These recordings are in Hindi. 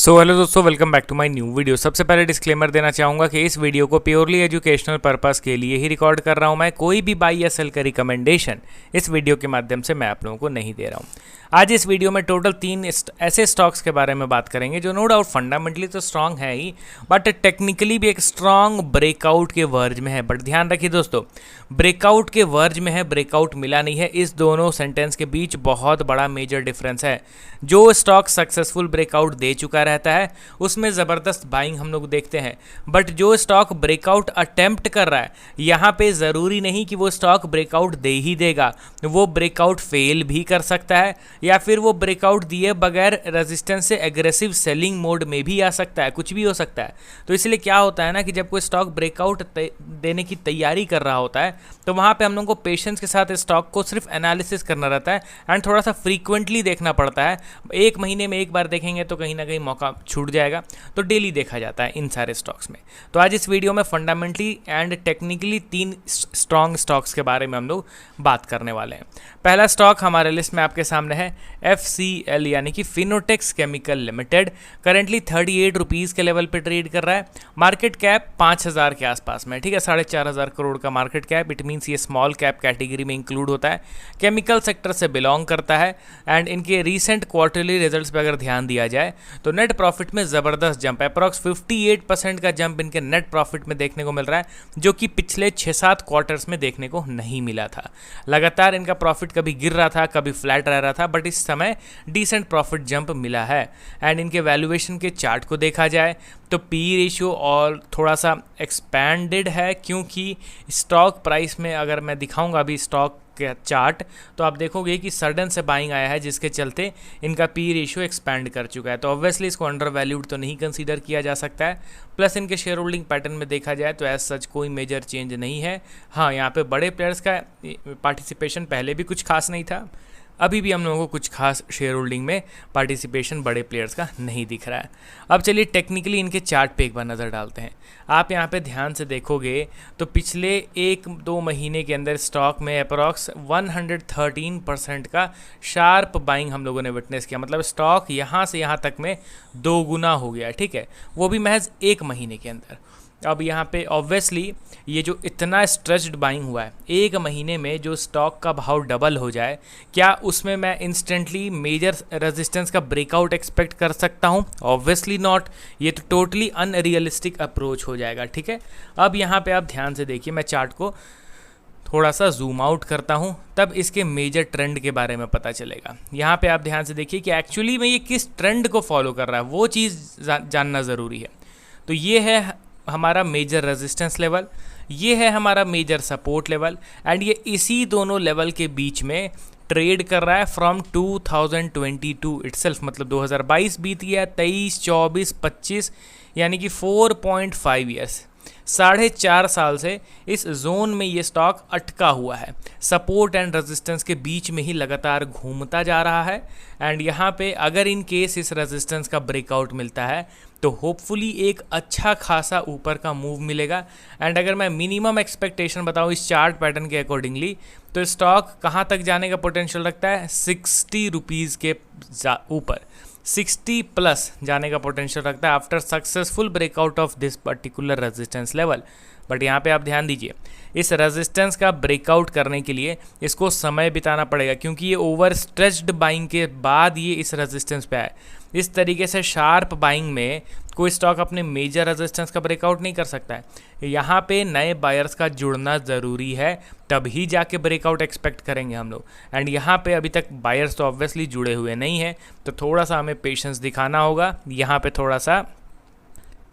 सो हेलो दोस्तों, welcome back to my new video. सबसे पहले डिस्क्लेमर देना चाहूँगा कि इस वीडियो को प्योरली एजुकेशनल पर्पस के लिए ही रिकॉर्ड कर रहा हूँ। मैं कोई भी बाई या सेल का रिकमेंडेशन इस वीडियो के माध्यम से मैं आप लोगों को नहीं दे रहा हूँ। आज इस वीडियो में टोटल 3 ऐसे स्टॉक्स के बारे में बात करेंगे जो नो डाउट फंडामेंटली तो स्ट्रांग है ही, बट टेक्निकली भी एक स्ट्रांग ब्रेकआउट के वर्ज में है। बट ध्यान रखिए दोस्तों, ब्रेकआउट के वर्ज में है, ब्रेकआउट मिला नहीं है। इस दोनों सेंटेंस के बीच बहुत बड़ा मेजर डिफरेंस है। जो स्टॉक सक्सेसफुल ब्रेकआउट दे चुका रहता है उसमें ज़बरदस्त बाइंग हम लोग देखते हैं, बट जो स्टॉक ब्रेकआउट अटेम्प्ट कर रहा है, यहाँ पे ज़रूरी नहीं कि वो स्टॉक ब्रेकआउट दे ही देगा। वो ब्रेकआउट फेल भी कर सकता है या फिर वो ब्रेकआउट दिए बगैर रेजिस्टेंस से एग्रेसिव सेलिंग मोड में भी आ सकता है, कुछ भी हो सकता है। तो इसलिए क्या होता है ना कि जब कोई स्टॉक ब्रेकआउट देने की तैयारी कर रहा होता है तो वहाँ पे हम लोग को पेशेंस के साथ स्टॉक को सिर्फ एनालिसिस करना रहता है एंड थोड़ा सा फ्रीक्वेंटली देखना पड़ता है। एक महीने में एक बार देखेंगे तो कहीं ना कहीं मौका छूट जाएगा, तो डेली देखा जाता है इन सारे स्टॉक्स में। तो आज इस वीडियो में fundamentally and technically 3 strong stocks के बारे में हम लोग बात करने वाले हैं। पहला स्टॉक हमारे लिस्ट में आपके सामने है FCL यानी कि Fineotex chemical limited. Currently 38 rupees के लेवल पे ट्रेड कर रहा है। मार्केट कैप 5000 के आसपास में, ठीक है, 4500 करोड़ का मार्केट कैप। इट मीन्स ये स्मॉल कैप कैटेगरी में इंक्लूड होता है, केमिकल सेक्टर से बिलोंग करता है। एंड इनके रीसेंट क्वार्टरली रिजल्ट्स पे अगर ध्यान दिया जाए तो नेट प्रॉफिट में ज़बरदस्त जंप है। अप्रॉक्स 58% का जंप इनके नेट प्रॉफिट में देखने को मिल रहा है, जो कि पिछले 6-7 क्वार्टर्स में देखने को नहीं मिला था। लगातार इनका प्रॉफिट कभी गिर रहा था, कभी फ्लैट रह रहा था, बट इस समय डिसेंट प्रॉफिट जंप मिला है। एंड इनके वैल्यूएशन के चार्ट को देखा जाए तो पी रेशियो और थोड़ा सा एक्सपैंडेड है, क्योंकि स्टॉक प्राइस में अगर मैं दिखाऊंगा अभी स्टॉक के चार्ट तो आप देखोगे कि सडन से बाइंग आया है, जिसके चलते इनका पी रेशियो एक्सपैंड कर चुका है। तो ऑब्वियसली इसको अंडर वैल्यूड तो नहीं कंसीडर किया जा सकता है। प्लस इनके शेयर होल्डिंग पैटर्न में देखा जाए तो एज सच कोई मेजर चेंज नहीं है। हाँ, यहाँ पे बड़े प्लेयर्स का पार्टिसिपेशन पहले भी कुछ खास नहीं था, अभी भी हम लोगों को कुछ खास शेयर होल्डिंग में पार्टिसिपेशन बड़े प्लेयर्स का नहीं दिख रहा है। अब चलिए टेक्निकली इनके चार्ट पे एक बार नज़र डालते हैं। आप यहाँ पे ध्यान से देखोगे तो पिछले 1-2 महीने के अंदर स्टॉक में अप्रॉक्स 113% का शार्प बाइंग हम लोगों ने विटनेस किया। मतलब स्टॉक यहाँ से यहाँ तक में 2 गुना हो गया, ठीक है, वो भी महज 1 महीने के अंदर। अब यहाँ पे ऑब्वियसली ये जो इतना स्ट्रेच्ड बाइंग हुआ है, 1 महीने में जो स्टॉक का भाव डबल हो जाए, क्या उसमें मैं इंस्टेंटली मेजर रेजिस्टेंस का ब्रेकआउट एक्सपेक्ट कर सकता हूँ? Obviously not. ये तो टोटली अनरियलिस्टिक अप्रोच हो जाएगा, ठीक है। अब यहाँ पे आप ध्यान से देखिए, मैं चार्ट को थोड़ा सा जूम आउट करता हूँ, तब इसके मेजर ट्रेंड के बारे में पता चलेगा। यहाँ पे आप ध्यान से देखिए कि एक्चुअली में ये किस ट्रेंड को फॉलो कर रहा है, वो चीज़ जानना ज़रूरी है। तो ये है हमारा मेजर रेजिस्टेंस लेवल, ये है हमारा मेजर सपोर्ट लेवल, एंड ये इसी दोनों लेवल के बीच में ट्रेड कर रहा है फ्रॉम 2022 इटसेल्फ। मतलब 2022 बीत गया, 23, 24, 25, यानी कि 4.5 ईयर्स, 4.5 साल से इस जोन में ये स्टॉक अटका हुआ है। सपोर्ट एंड रेजिस्टेंस के बीच में ही लगातार घूमता जा रहा है। एंड यहाँ पे अगर इन केस इस रेजिस्टेंस का ब्रेकआउट मिलता है तो होपफुली एक अच्छा खासा ऊपर का मूव मिलेगा। एंड अगर मैं मिनिमम एक्सपेक्टेशन बताऊँ इस चार्ट पैटर्न के अकॉर्डिंगली, तो स्टॉक कहाँ तक जाने का पोटेंशियल रखता है? 60 रुपीज़ के ऊपर, 60 प्लस जाने का पोटेंशियल रखता है after successful breakout of this particular resistance level. But यहाँ पे आप ध्यान दीजिए, इस रेजिस्टेंस का ब्रेकआउट करने के लिए इसको समय बिताना पड़ेगा, क्योंकि ये ओवर स्ट्रेच्ड बाइंग के बाद ये इस रेजिस्टेंस पे आए। इस तरीके से शार्प बाइंग में कोई स्टॉक अपने मेजर रेजिस्टेंस का ब्रेकआउट नहीं कर सकता है। यहाँ पे नए बायर्स का जुड़ना ज़रूरी है, तभी जाके ब्रेकआउट एक्सपेक्ट करेंगे हम लोग। एंड यहाँ पे अभी तक बायर्स तो ऑब्वियसली जुड़े हुए नहीं हैं, तो थोड़ा सा हमें पेशेंस दिखाना होगा। यहाँ पे थोड़ा सा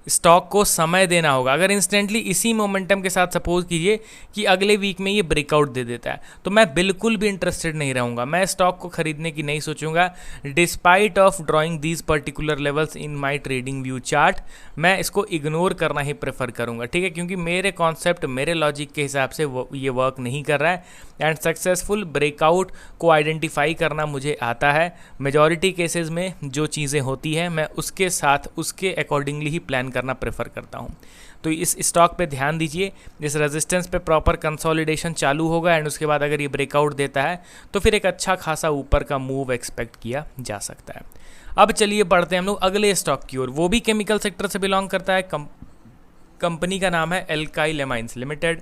स्टॉक को समय देना होगा। अगर इंस्टेंटली इसी मोमेंटम के साथ सपोज कीजिए कि अगले वीक में ये ब्रेकआउट दे देता है, तो मैं बिल्कुल भी इंटरेस्टेड नहीं रहूँगा, मैं स्टॉक को खरीदने की नहीं सोचूंगा। Despite of drawing these particular levels in my trading view chart, मैं इसको इग्नोर करना ही प्रेफर करूँगा, ठीक है, क्योंकि मेरे कॉन्सेप्ट, मेरे लॉजिक के हिसाब से ये वर्क नहीं कर रहा है। एंड सक्सेसफुल ब्रेकआउट को आइडेंटिफाई करना मुझे आता है। मेजॉरिटी केसेस में जो चीज़ें होती हैं मैं उसके साथ उसके अकॉर्डिंगली ही प्लान करना प्रेफर करता हूँ। तो इस स्टॉक पे ध्यान दीजिए, इस रेजिस्टेंस पे प्रॉपर कंसोलिडेशन चालू होगा एंड उसके बाद अगर ये ब्रेकआउट देता है तो फिर एक अच्छा खासा ऊपर का मूव एक्सपेक्ट किया जा सकता है। अब चलिए बढ़ते हैं हम लोग अगले स्टॉक की ओर। वो भी केमिकल सेक्टर से बिलोंग करता है। कंपनी का नाम है alkyl amines limited.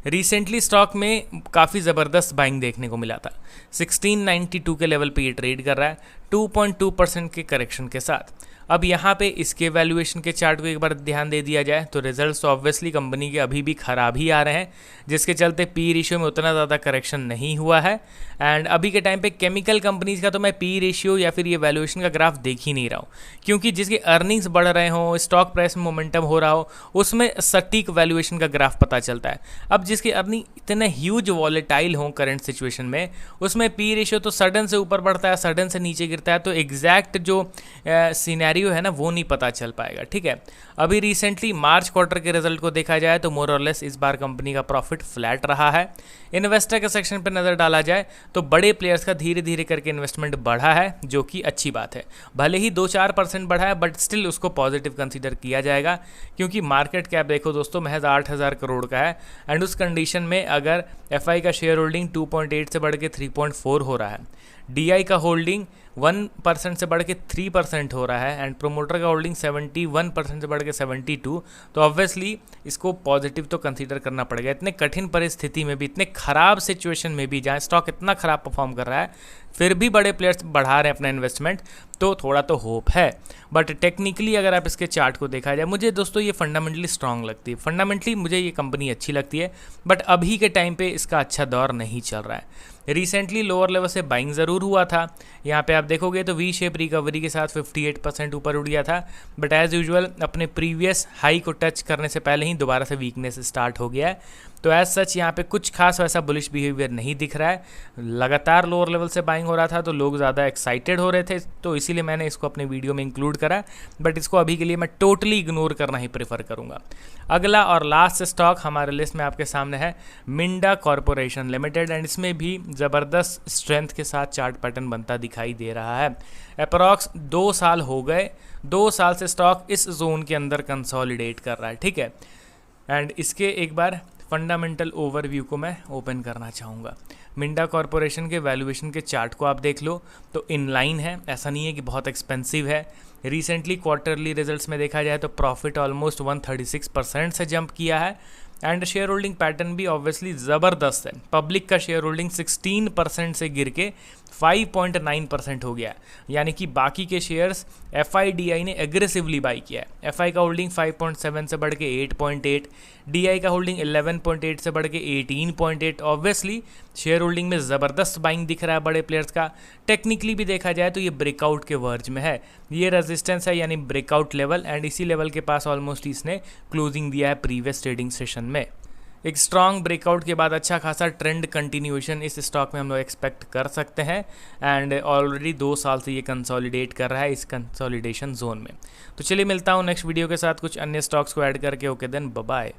Recently stock में काफ़ी ज़बरदस्त बाइंग देखने को मिला था। 1692 के लेवल पे ये ट्रेड कर रहा है 2.2% के करेक्शन के साथ। अब यहाँ पे इसके वैल्यूएशन के चार्ट को एक बार ध्यान दे दिया जाए तो रिजल्ट्स ऑब्वियसली कंपनी के अभी भी खराब ही आ रहे हैं, जिसके चलते पी रेशियो में उतना ज़्यादा करेक्शन नहीं हुआ है। एंड अभी के टाइम पे केमिकल कंपनीज का तो मैं पी रेशियो या फिर ये वैल्यूएशन का ग्राफ देख ही नहीं रहा हूँ, क्योंकि जिसके अर्निंग्स बढ़ रहे हों, स्टॉक प्राइस में मोमेंटम हो रहा हो, उसमें सटीक वैल्यूएशन का ग्राफ पता चलता है। अब जिसके अर्निंग इतने ह्यूज वॉलेटाइल हों करंट सिचुएशन में, उसमें पी रेशियो तो सडन से ऊपर बढ़ता है, सडन से नीचे गिरता है, तो एग्जैक्ट जो सिनेरियो है ना वो नहीं पता चल पाएगा। ठीक है, अभी रिसेंटली मार्च क्वार्टर के रिजल्ट को देखा जाए तो मोर और लेस इस बार कंपनी का प्रॉफिट फ्लैट रहा है। इन्वेस्टर के सेक्शन पर नज़र डाला जाए तो बड़े प्लेयर्स का धीरे धीरे करके इन्वेस्टमेंट बढ़ा है, जो कि अच्छी बात है। भले ही 2-4% बढ़ा है बट स्टिल उसको पॉजिटिव कंसीडर किया जाएगा, क्योंकि मार्केट कैप देखो दोस्तों महज 8,000 करोड़ का है एंड उस कंडीशन में अगर एफआई का शेयर होल्डिंग 2.8 से बढ़ के 3.4 हो रहा है, डीआई का होल्डिंग 1% से बढ़ के 3% हो रहा है एंड प्रोमोटर का होल्डिंग 71% से बढ़ के 72, तो ऑब्वियसली इसको पॉजिटिव तो कंसीडर करना पड़ेगा। इतने कठिन परिस्थिति में भी, इतने खराब सिचुएशन में भी, जहाँ स्टॉक इतना खराब परफॉर्म कर रहा है, फिर भी बड़े प्लेयर्स बढ़ा रहे हैं अपना इन्वेस्टमेंट, तो थोड़ा तो होप है। बट टेक्निकली अगर आप इसके चार्ट को देखा जाए, मुझे दोस्तों ये फंडामेंटली स्ट्रांग लगती है, फंडामेंटली मुझे ये कंपनी अच्छी लगती है, बट अभी के टाइम पे इसका अच्छा दौर नहीं चल रहा है। रिसेंटली लोअर लेवल से बाइंग ज़रूर हुआ था, यहाँ पे आप देखोगे तो वी शेप रिकवरी के साथ 58% ऊपर उठ गया था, बट एज़ यूजुअल अपने प्रीवियस हाई को टच करने से पहले ही दोबारा से वीकनेस स्टार्ट हो गया है। तो एज सच यहाँ पे कुछ खास वैसा बुलिश बिहेवियर नहीं दिख रहा है। लगातार लोअर लेवल से बाइंग हो रहा था तो लोग ज़्यादा एक्साइटेड हो रहे थे, तो इसीलिए मैंने इसको अपने वीडियो में इंक्लूड करा, बट इसको अभी के लिए मैं टोटली इग्नोर करना ही प्रेफर करूँगा। अगला और लास्ट स्टॉक हमारे लिस्ट में आपके सामने है मिंडा कॉरपोरेशन लिमिटेड एंड इसमें भी ज़बरदस्त स्ट्रेंथ के साथ चार्ट पैटर्न बनता दिखाई दे रहा है। अप्रॉक्स 2 साल हो गए, 2 साल से स्टॉक इस जोन के अंदर कंसोलिडेट कर रहा है। ठीक है, एंड इसके एक बार फंडामेंटल ओवरव्यू को मैं ओपन करना चाहूँगा। मिंडा कॉरपोरेशन के वैल्यूएशन के चार्ट को आप देख लो तो इनलाइन है, ऐसा नहीं है कि बहुत एक्सपेंसिव है। रिसेंटली क्वार्टरली रिजल्ट्स में देखा जाए तो प्रॉफिट ऑलमोस्ट 136% से जंप किया है एंड शेयर होल्डिंग पैटर्न भी ऑब्वियसली ज़बरदस्त है। पब्लिक का शेयर होल्डिंग 16% से गिर के 5.9% हो गया, यानी कि बाकी के शेयर्स FIDI ने एग्रेसिवली बाई किया है। FI का होल्डिंग 5.7 से बढ़ के 8.8, DI का होल्डिंग 11.8 से बढ़ के 18.8। ऑब्वियसली शेयर होल्डिंग में ज़बरदस्त बाइंग दिख रहा है बड़े प्लेयर्स का। टेक्निकली भी देखा जाए तो ये ब्रेकआउट के वर्ज में है, ये रेजिस्टेंस है यानी ब्रेकआउट लेवल, एंड इसी लेवल के पास ऑलमोस्ट इसने क्लोजिंग दिया है प्रीवियस ट्रेडिंग सेशन में। एक स्ट्रॉन्ग ब्रेकआउट के बाद अच्छा खासा ट्रेंड कंटिन्यूएशन इस स्टॉक में हम लोग एक्सपेक्ट कर सकते हैं एंड ऑलरेडी 2 साल से ये कंसोलिडेट कर रहा है इस कंसोलिडेशन जोन में। तो चलिए मिलता हूँ नेक्स्ट वीडियो के साथ कुछ अन्य स्टॉक्स को ऐड करके। Okay then, bye bye.